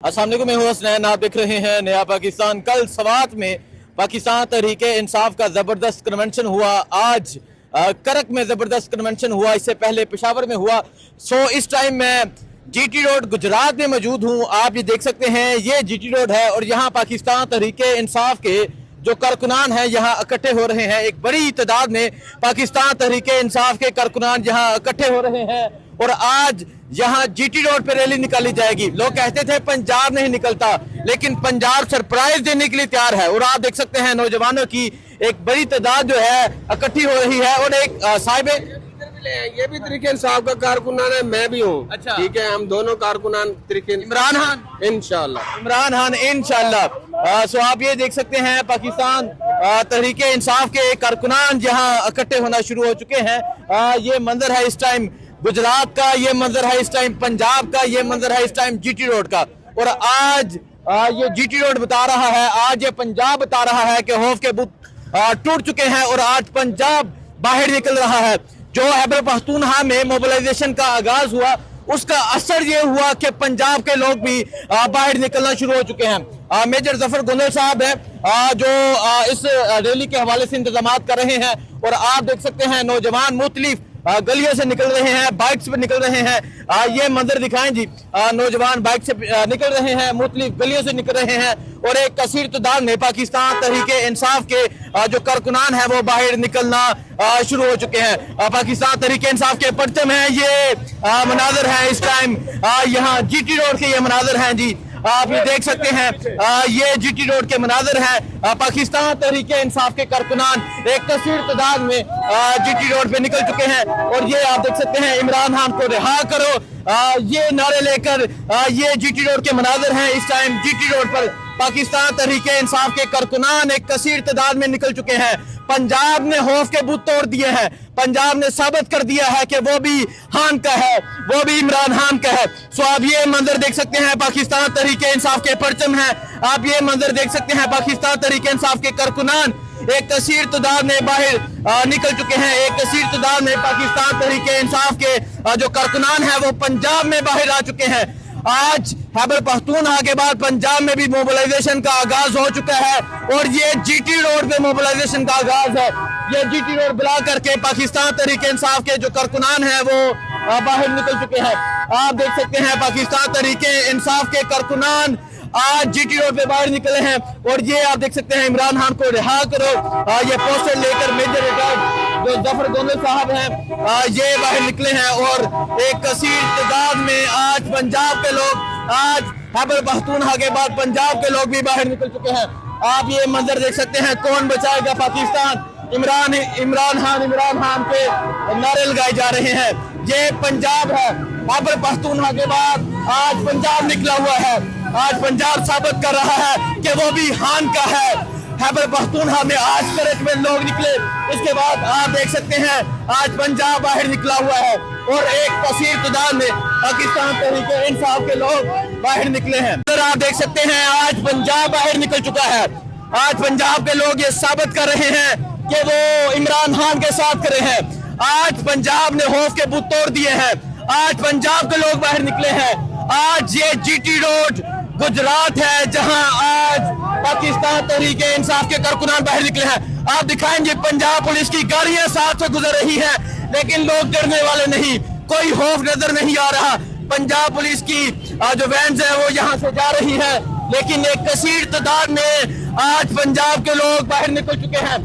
अस्सलाम वालेकुम, मैं हूं हसनैन। आप देख रहे हैं नया पाकिस्तान। कल सवात में पाकिस्तान तहरीके इंसाफ का ज़बरदस्त कन्वेंशन हुआ। आज करक में ज़बरदस्त कन्वेंशन हुआ। इससे पहले पेशावर में हुआ। इस टाइम मैं जीटी रोड गुजरात में मौजूद हूं। आप ये देख सकते हैं, ये जीटी रोड है और यहाँ पाकिस्तान तहरीके इंसाफ के जो कारकुनान हैं यहाँ इकट्ठे हो रहे हैं। एक बड़ी तादाद में पाकिस्तान तहरीके इंसाफ के कारकुनान यहाँ इकट्ठे हो रहे हैं और आज यहाँ जीटी रोड पे रैली निकाली जाएगी। लोग कहते थे पंजाब नहीं निकलता, लेकिन पंजाब सरप्राइज देने के लिए तैयार है और आप देख सकते हैं नौजवानों की एक बड़ी तादाद जो है इकट्ठी हो रही है। और एक साहिब ये भी तरीके इंसाफ का कारकुनान है, मैं भी हूँ। अच्छा, ठीक है, हम दोनों कारकुनान तरीके इमरान खान इंशाल्लाह। सो आप ये देख सकते हैं पाकिस्तान तहरीके इंसाफ के कारकुनान यहाँ इकट्ठे होना शुरू हो चुके हैं। ये मंजर है इस टाइम गुजरात का, ये मंजर है इस टाइम पंजाब का, ये मंजर है इस टाइम जीटी रोड का। और आज ये जीटी रोड बता रहा है, आज ये पंजाब बता रहा है कि खौफ के बुत टूट चुके हैं और आज पंजाब बाहर निकल रहा है। जो खैबर पख्तूनख्वा में मोबिलाइजेशन का आगाज हुआ, उसका असर ये हुआ कि पंजाब के लोग भी बाहर निकलना शुरू हो चुके हैं। मेजर जफर गोंदल साहब है जो इस रैली के हवाले से इंतजाम कर रहे हैं और आप देख सकते हैं नौजवान मुख्तलिफ गलियों से निकल रहे हैं, बाइक्स पे निकल रहे हैं। ये मंजर दिखाएं जी, नौजवान बाइक से निकल रहे हैं, मुख्तलिफ गलियों से निकल रहे हैं और एक कसीर तादाद में पाकिस्तान तहरीके इंसाफ के जो कारकुनान है वो बाहर निकलना शुरू हो चुके हैं। पाकिस्तान तहरीके इंसाफ के परचम है, ये मनाजर है इस टाइम यहाँ जीटी रोड के, ये मनाजर हैं जी, आप ये देख सकते हैं। ये जीटी रोड के मनाजर हैं। पाकिस्तान तहरीके इंसाफ के कारकुनान एक कसीर तादाद में जीटी रोड पे निकल चुके हैं और ये आप देख सकते हैं इमरान खान को रिहा करो, ये नारे लेकर ये जीटी रोड के मनाजर हैं इस टाइम। जीटी रोड पर पाकिस्तान तहरीके इंसाफ के कारकुनान एक कसीर तादाद में निकल चुके हैं। पंजाब ने खौफ के बुत तोड़ दिए हैं। पंजाब ने साबित कर दिया है कि वो भी खान का है, वो भी इमरान खान का है। सो आप ये मंजर देख सकते हैं, पाकिस्तान तहरीके इंसाफ के परचम है। आप ये मंजर देख सकते हैं, पाकिस्तान तहरीके इंसाफ के कारकुनान एक कसीर तादाद में बाहर निकल चुके हैं। एक कसीर तादाद में पाकिस्तान तहरीके इंसाफ के जो कारकुनान है वो पंजाब में बाहर आ चुके हैं। आज खैबर पख्तूनख्वा के बाद पंजाब में भी मोबिलाइजेशन का आगाज हो चुका है और ये जीटी रोड पे मोबिलाइजेशन का आगाज है। ये जीटी रोड बुला करके पाकिस्तान तहरीके इंसाफ के जो कारकुनान है वो बाहर निकल चुके हैं। आप देख सकते हैं पाकिस्तान तहरीके इंसाफ के कारकुनान आज जीटी रोड पे बाहर निकले हैं और ये आप देख सकते हैं इमरान खान को रिहा करो, ये पोस्टर लेकर मेजर रिटायर्ड जो जफर गोंदल साहब हैं ये बाहर निकले हैं और एक कसीर तादाद में आज पंजाब के लोग, आज खैबर पख्तूनख्वा के बाद पंजाब के लोग भी बाहर निकल चुके हैं। आप ये मंजर देख सकते हैं, कौन बचाएगा पाकिस्तान, इमरान खान पे नारे लगाए जा रहे हैं। ये पंजाब है, खैबर पख्तूनख्वा के बाद आज पंजाब निकला हुआ है। आज पंजाब साबित कर रहा है कि वो भी खान का है। खैबर पख्तूनख्वा में आज करक में लोग निकले, इसके बाद आप देख सकते हैं आज पंजाब बाहर निकला हुआ है और एक कसीर तादाद में पाकिस्तान तहरीके इंसाफ के लोग बाहर निकले हैं। तो आप देख सकते हैं आज पंजाब बाहर निकल चुका है। आज पंजाब के लोग ये साबित कर रहे हैं कि वो इमरान खान के साथ खड़े हैं। आज पंजाब ने खौफ के बुत तोड़ दिए हैं। आज पंजाब के लोग बाहर निकले हैं। आज ये जीटी रोड गुजरात है जहां आज पाकिस्तान तहरीके इंसाफ के कारकुनान बाहर निकले हैं। आप दिखाएंगे पंजाब पुलिस की गाड़ियां साथ से गुजर रही हैं, लेकिन लोग डरने वाले नहीं, कोई खौफ नजर नहीं आ रहा। पंजाब पुलिस की जो वैन्स है वो यहाँ से जा रही है, लेकिन एक कसीर तादाद में आज पंजाब के लोग बाहर निकल चुके हैं।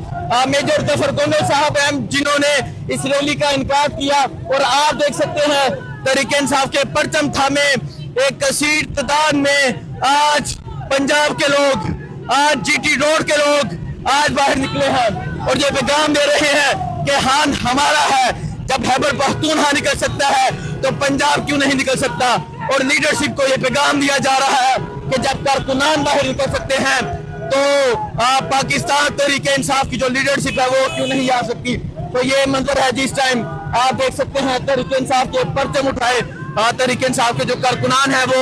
मेजर जफर गोंदल साहब हैं जिन्होंने इस रैली का इनकाद किया और आप देख सकते हैं तहरीके इंसाफ के परचम थामे एक कसीर तादाद में आज पंजाब के लोग, आज जीटी रोड के लोग आज बाहर निकले हैं और ये पैगाम दे रहे हैं कि खान हमारा है। जब खैबर पख्तूनख्वा निकल सकता है तो पंजाब क्यों नहीं निकल सकता। और लीडरशिप को ये पैगाम दिया जा रहा है कि जब कारकुनान बाहर निकल सकते हैं तो पाकिस्तान तहरीके इंसाफ की जो लीडरशिप है वो क्यों नहीं आ सकती। तो ये मंजर है जिस टाइम आप देख सकते हैं तहरीके इंसाफ के परचम उठाए, तहरीके इंसाफ के जो कारकुनान है वो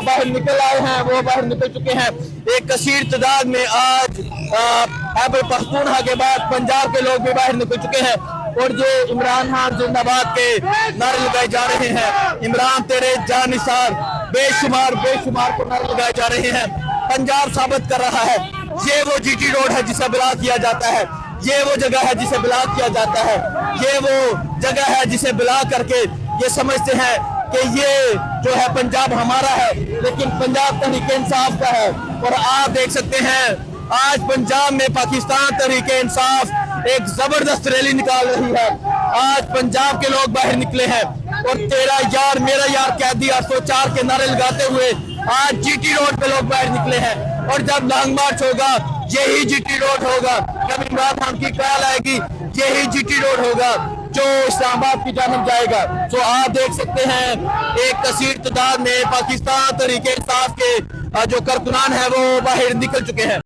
बाहर निकल आए हैं, वो बाहर निकल चुके हैं। एक कसीर तादाद में आज खैबर पख्तूनख्वा के बाद पंजाब के लोग भी बाहर निकल चुके हैं और ये इमरान खान जिंदाबाद के नारे लगाए जा रहे हैं। इमरान तेरे जानिसार, बेशुमार को नारे लगाए जा रहे हैं। पंजाब साबित कर रहा है ये वो जीटी रोड है जिसे बिला किया जाता है, ये वो जगह है जिसे बिला किया जाता है, ये वो जगह है जिसे बिला करके ये समझते हैं कि ये जो है पंजाब हमारा है, लेकिन पंजाब तहरीके इंसाफ का है। और आप देख सकते हैं आज पंजाब में पाकिस्तान तहरीके इंसाफ एक जबरदस्त रैली निकाल रही है। आज पंजाब के लोग बाहर निकले हैं और तेरा यार मेरा यार कैदी 804 के नारे लगाते हुए आज जीटी रोड पे लोग बाहर निकले हैं। और जब लॉन्ग मार्च होगा यही जीटी रोड होगा, जब इमरान खान की कॉल आएगी यही जीटी रोड होगा जो इस्लामाबाद की जानब जाएगा। तो आप देख सकते हैं एक कसीर तादाद में पाकिस्तान तहरीके इंसाफ के जो कारकुनान है वो बाहर निकल चुके हैं।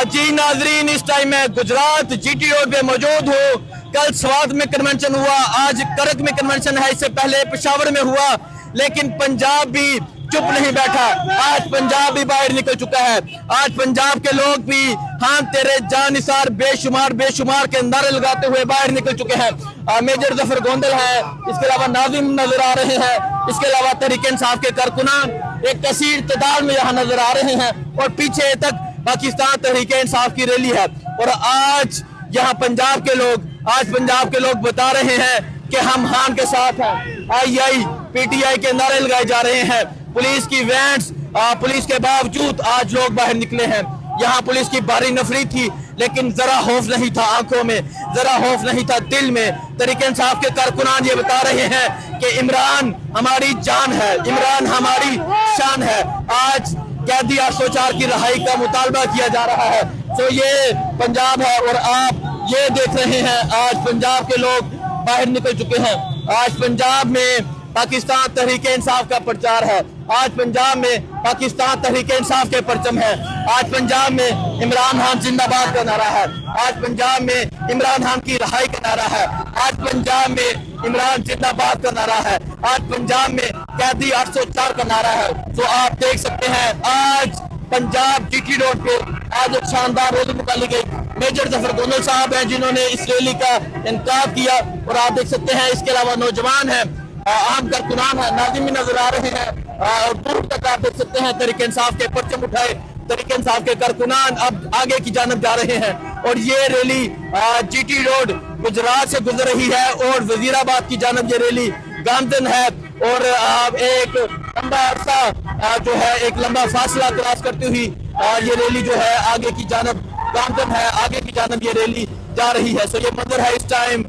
जी नाजरीन, इस टाइम मैं गुजरात जीटी रोड पे मौजूद हूँ। कल स्वात में कन्वेंशन हुआ, आज करक में कन्वेंशन है, इससे पहले पेशावर में हुआ, लेकिन पंजाब भी चुप नहीं बैठा। आज पंजाब भी बाहर निकल चुका है। आज पंजाब के लोग भी हाँ तेरे जानिसार बेशुमार के नारे लगाते हुए बाहर निकल चुके हैं। मेजर जफर गोंदल है, इसके अलावा नाजिम नजर आ रहे हैं, इसके अलावा तहरीके इंसाफ के कारकुनान एक कसीर तादाद में यहाँ नजर आ रहे हैं और पीछे तक पाकिस्तान तहरीके इंसाफ की रैली है। और आज यहाँ पंजाब के लोग बता रहे हैं कि हम हान के साथ हैं। आई पीटीआई के नारे लगाए जा रहे हैं। पुलिस की वैन्स, पुलिस के बावजूद आज लोग बाहर निकले हैं। यहाँ पुलिस की भारी नफरी थी, लेकिन जरा खौफ नहीं था आंखों में, जरा खौफ नहीं था दिल में। तहरीके इंसाफ के कारकुनान ये बता रहे हैं कि इमरान हमारी जान है, इमरान हमारी शान है। आज कैदी 804 की रिहाई का मुतालबा किया जा रहा है। तो ये पंजाब है और आप ये देख रहे हैं आज पंजाब के लोग बाहर निकल चुके हैं। आज पंजाब में पाकिस्तान तहरीके इंसाफ का प्रचार है, आज पंजाब में पाकिस्तान तहरीके इंसाफ के परचम है, आज पंजाब में इमरान खान जिंदाबाद का नारा है, आज पंजाब में इमरान खान की रिहाई का नारा है, आज पंजाब में इमरान जिंदाबाद का नारा है, आज पंजाब में कैदी 804 का नारा है। तो आप देख सकते हैं आज पंजाब जीटी रोड पे आज एक शानदार रैली निकाली गई। मेजर जफर गोंदल साहब हैं जिन्होंने इस रैली का इंतखाब किया और आप देख सकते हैं इसके अलावा नौजवान हैं, आम कारकुनान है, नाजिम भी नजर आ रहे हैं और दूर तक आप देख सकते हैं तहरीके इंसाफ के परचम उठाए तहरीके इंसाफ के कारकुनान अब आगे की जानब जा रहे हैं। और ये रैली जीटी रोड गुजरात से गुजर रही है और वजीराबाद की जानब ये रैली गामजन है और एक लंबा अरसा जो है एक लंबा फासला क्रॉस करती हुई ये रैली जो है आगे की जानब गामजन है, आगे की जानब ये रैली जा रही है। सो ये मंजर है इस टाइम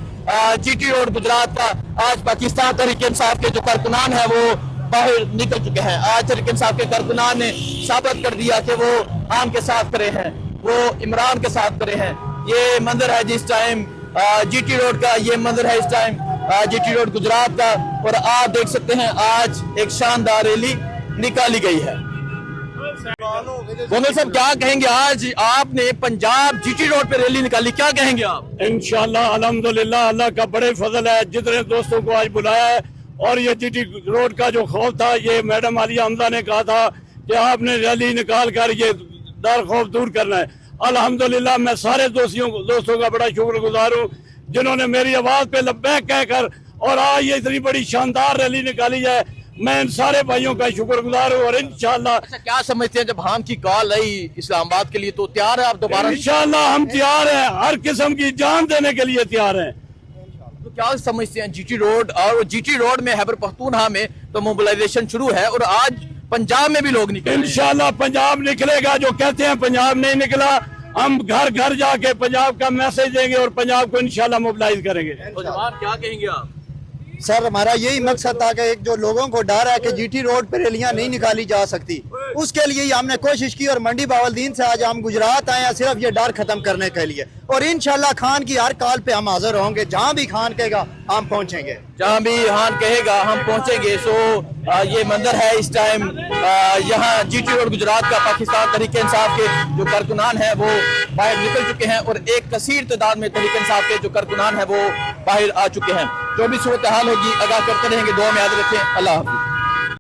जीटी रोड गुजरात का। आज पाकिस्तान तहरीके इंसाफ के जो कारकुनान है वो बाहर निकल चुके हैं। आज तहरीके इंसाफ के कारकुनान ने साबित कर दिया कि वो आम के साथ खड़े हैं, वो इमरान के साथ खड़े हैं। ये मंजर है जिस टाइम जीटी रोड का, ये मंजर है इस टाइम जीटी रोड गुजरात का। और आप देख सकते हैं आज एक शानदार रैली निकाली गई है। गोंदल साहब क्या कहेंगे, आज आपने पंजाब जीटी रोड पे रैली निकाली, क्या कहेंगे आप? इंशाल्लाह अल्हम्दुलिल्लाह अल्लाह का बड़े फजल है, जितने दोस्तों को आज बुलाया है। और ये जीटी रोड का जो खौफ था, ये मैडम आलिया हमजा ने कहा था कि आपने रैली निकाल कर ये डर खौफ दूर करना है। अल्हम्दुलिल्लाह मैं सारे दोस्तों का बड़ा शुक्रगुजार हूँ जिन्होंने मेरी आवाज पे लब्बैक कहकर और आज ये इतनी बड़ी शानदार रैली निकाली है। मैं इन सारे भाइयों का शुक्रगुजार हूँ और इंशाल्लाह। अच्छा, क्या समझते हैं जब हम की कॉल आई इस्लामाबाद के लिए तो तैयार है आप दोबारा? इंशाल्लाह हम तैयार हैं, हर किस्म की जान देने के लिए तैयार हैं। तो क्या समझते हैं जीटी रोड और जीटी रोड में खैबर पख्तूनख्वा में तो मोबिलाइजेशन शुरू है और आज पंजाब में भी लोग निकले? इंशाल्लाह पंजाब निकलेगा। जो कहते हैं पंजाब नहीं निकला, हम घर घर जाके पंजाब का मैसेज देंगे और पंजाब को इंशाल्लाह मोबिलाइज करेंगे। नौजवान क्या कहेंगे आप? सर हमारा यही मकसद था कि एक जो लोगों को डर है कि जीटी रोड पर रैलियां नहीं निकाली जा सकती, उसके लिए ही हमने कोशिश की और मंडी बावलदीन से आज हम गुजरात आए हैं सिर्फ ये डर खत्म करने के लिए। और इंशाल्लाह खान की हर कॉल पे हम हाजिर होंगे, जहां भी खान कहेगा हम पहुंचेंगे, जहां भी खान कहेगा हम पहुंचेंगे। सो ये मंजर है इस टाइम यहाँ जीटी रोड गुजरात का। पाकिस्तान तहरीके इंसाफ के जो कारकुनान है वो बाहर निकल चुके हैं और एक कसीर तादाद में तहरीके इंसाफ के जो कारकुनान है वो बाहर आ चुके हैं। जो भी सूरत हाल होगी आगाह करते रहेंगे। दुआ में याद रखें। अल्लाह हाफिज़।